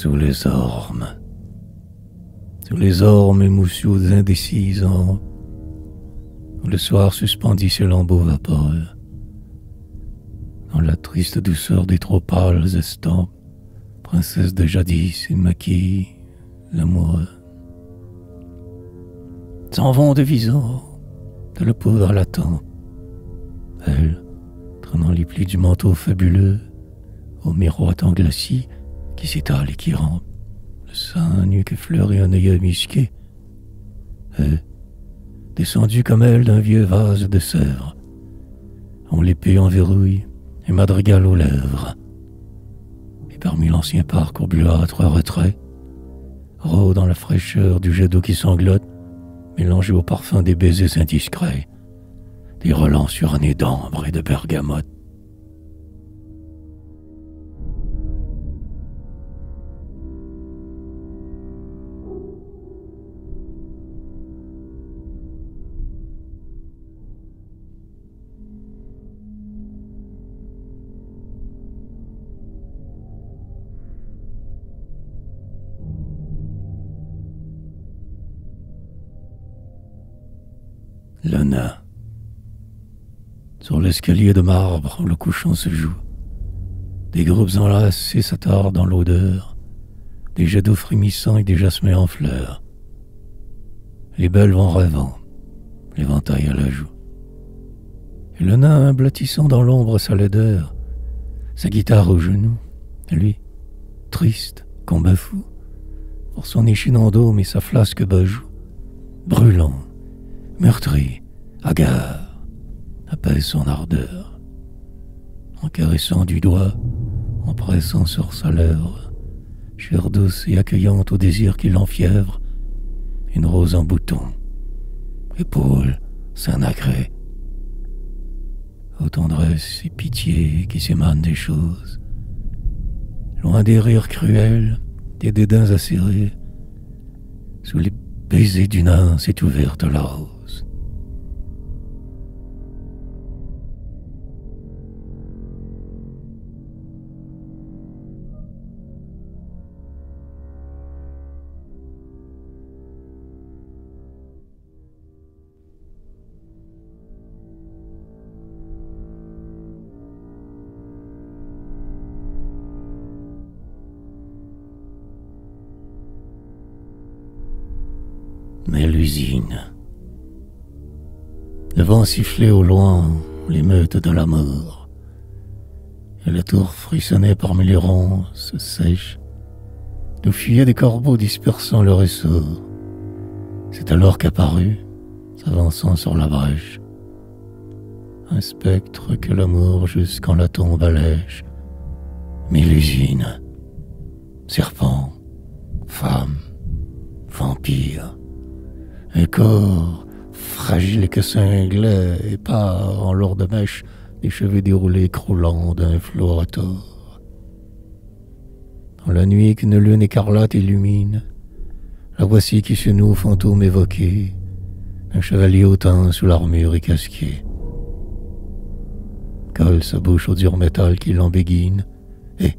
Sous les ormes. Sous les ormes émoutieux indécises, le soir suspendit ses lambeaux vaporeux. Dans la triste douceur des trop pâles estampes, princesse de jadis et maquille, l'amoureux. S'en vont de visant, de la poudre à la tempe. Elle, traînant les plis du manteau fabuleux, au miroitant glacis qui s'étale et qui rampe, le sein nu que fleurit un œil musqué, et, descendu comme elle d'un vieux vase de sèvres, on l'épée en verrouille et madrigal aux lèvres. Et parmi l'ancien parc au bleuâtre retrait, rôde dans la fraîcheur du jet d'eau qui sanglote, mélangé au parfum des baisers indiscrets, des relents surannés d'ambre et de bergamote. Le nain. Sur l'escalier de marbre où le couchant se joue, des groupes enlacés s'attardent dans l'odeur, des jets d'eau frémissants et des jasmins en fleurs. Les belles vont rêvant, l'éventail à la joue. Et le nain blottissant dans l'ombre sa laideur, sa guitare au genou, lui, triste, combat fou, pour son échinant dôme et sa flasque bajou, brûlant, meurtri, hagard, apaise son ardeur, en caressant du doigt, en pressant sur sa lèvre, chair douce et accueillante au désir qui l'enfièvre, une rose en bouton, épaule, sein nacré, aux tendresses et pitié qui s'émanent des choses, loin des rires cruels, des dédains acérés, sous les baisers du nain s'est ouverte la rose. Mais l'usine. Le vent sifflait au loin l'émeute de la mort, et la tour frissonnait parmi les ronces sèches, d'où fuyaient des corbeaux dispersant leur essor. C'est alors qu'apparut, s'avançant sur la brèche, un spectre que l'amour jusqu'en la tombe allège. Mélusine, serpent, femme, vampire, un corps fragile que cinglait et part en lourde mèche des cheveux déroulés croulant d'un flot retors. Dans la nuit qu'une lune écarlate illumine, la voici qui se noue fantôme évoqué, un chevalier hautain sous l'armure et casqué. Colle sa bouche au dur métal qui l'embéguine, et,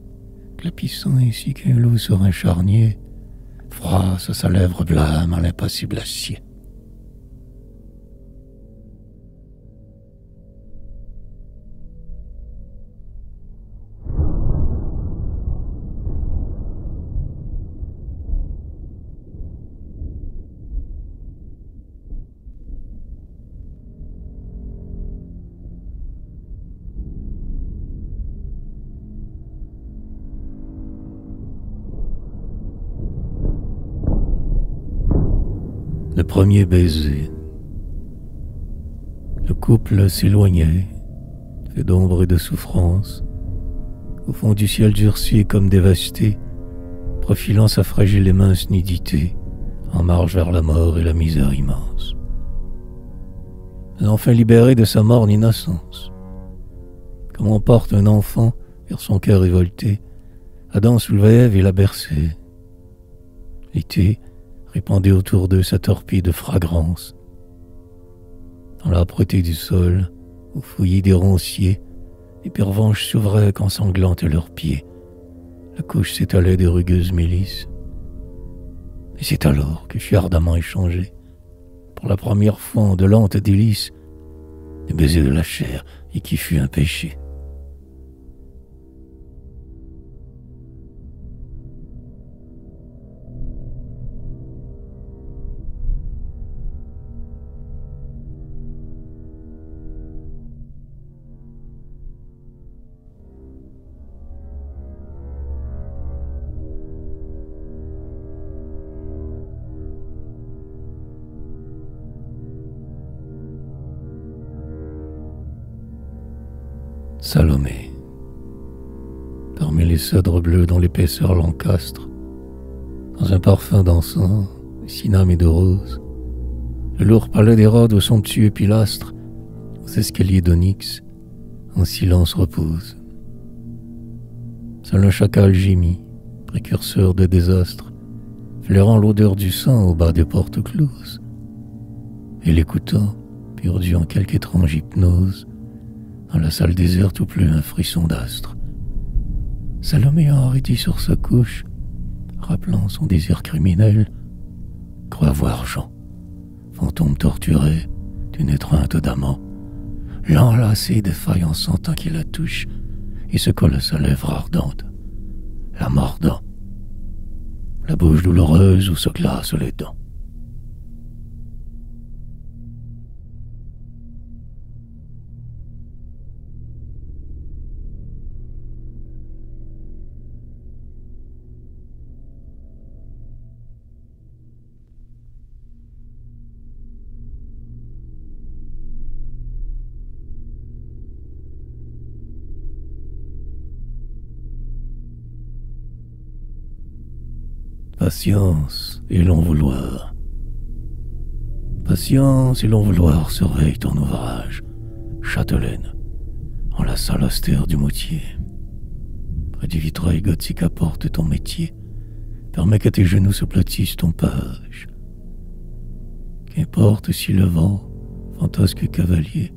glapissant ainsi qu'un loup sur un charnier, froisse sa lèvre blâme à l'impassible acier. Le premier baiser. Le couple s'éloignait, fait d'ombre et de souffrance, au fond du ciel durci comme dévasté, profilant sa fragile et mince nudité en marche vers la mort et la misère immense. Mais enfin libéré de sa morne innocence, comme on porte un enfant vers son cœur révolté, Adam souleva Ève et la berçait. L'été répandait autour d'eux sa torpide fragrance. Dans l'âpreté du sol, au fouillis des ronciers, les pervenches s'ouvraient qu'ensanglantent leurs pieds, La couche s'étalait des rugueuses mélisses. Et c'est alors que fut ardemment échangé, pour la première fois en de lentes délices, des baisers de la chair et qui fut un péché. Salomé. Parmi les cèdres bleus dont l'épaisseur l'encastre, dans un parfum d'encens, de cinname et de rose, le lourd palais des rhodes aux somptueux pilastres, aux escaliers d'onyx, en silence repose. Seul un chacal gémit, précurseur de désastres, flairant l'odeur du sang au bas des portes closes, et l'écoutant, perdu en quelque étrange hypnose, dans la salle déserte où pleut un frisson d'astres. Salomé enraidit sur sa couche, rappelant son désir criminel, croit voir Jean, fantôme torturé d'une étreinte d'amant, l'enlacer et défaille en sentant qu'il la touche et se colle à sa lèvre ardente, la mordant, la bouche douloureuse où se glacent les dents. Patience et long vouloir. Patience et long vouloir surveillent ton ouvrage, châtelaine, en la salle austère du Moutier. Près du vitrail gothique apporte ton métier, permet que tes genoux se blottissent ton page. Qu'importe si le vent, fantasque cavalier,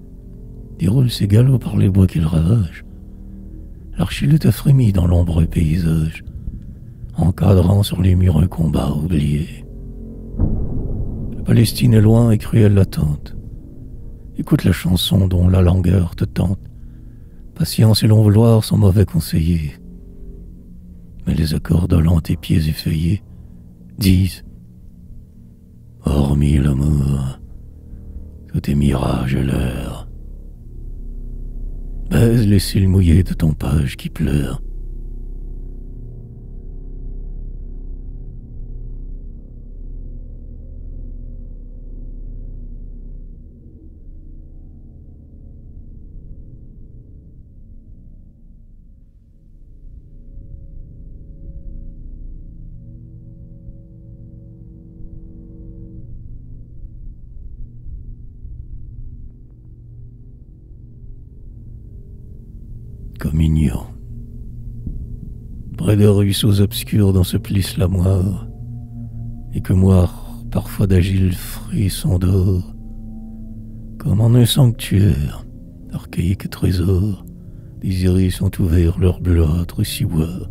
déroule ses galops par les bois qu'il ravage, l'archilutte a frémi dans l'ombreux paysage, encadrant sur les murs un combat oublié. La Palestine est loin et cruelle l'attente. Écoute la chanson dont la langueur te tente. Patience et long vouloir sont mauvais conseillers. Mais les accords dolents tes pieds effeuillés disent: hormis l'amour, tout est mirage et leurre. Baise les cils mouillés de ton page qui pleure. Communion. Près de ruisseaux obscurs dont se plisse la moire, et que moire parfois d'agiles frissons d'or, comme en un sanctuaire, archaïque trésor, des iris ont ouvert leur bleuâtre ciboire.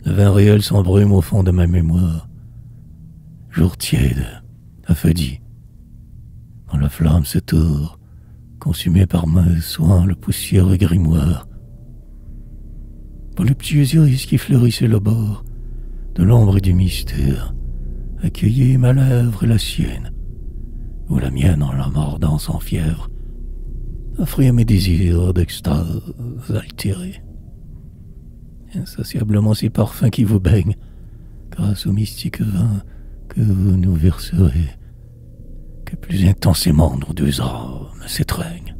Le vin réel s'embrume au fond de ma mémoire, jour tiède, affaidi, dans la flamme se tord, consumé par mes soins le poussiéreux grimoire. Voluptueux iris qui fleurissaient le bord de l'ombre et du mystère, accueillez ma lèvre et la sienne, ou la mienne en la mordant sans fièvre, offrit à mes désirs d'extase altérés. Insatiablement ces parfums qui vous baignent, grâce au mystique vin que vous nous verserez, que plus intensément nos deux âmes s'étreignent.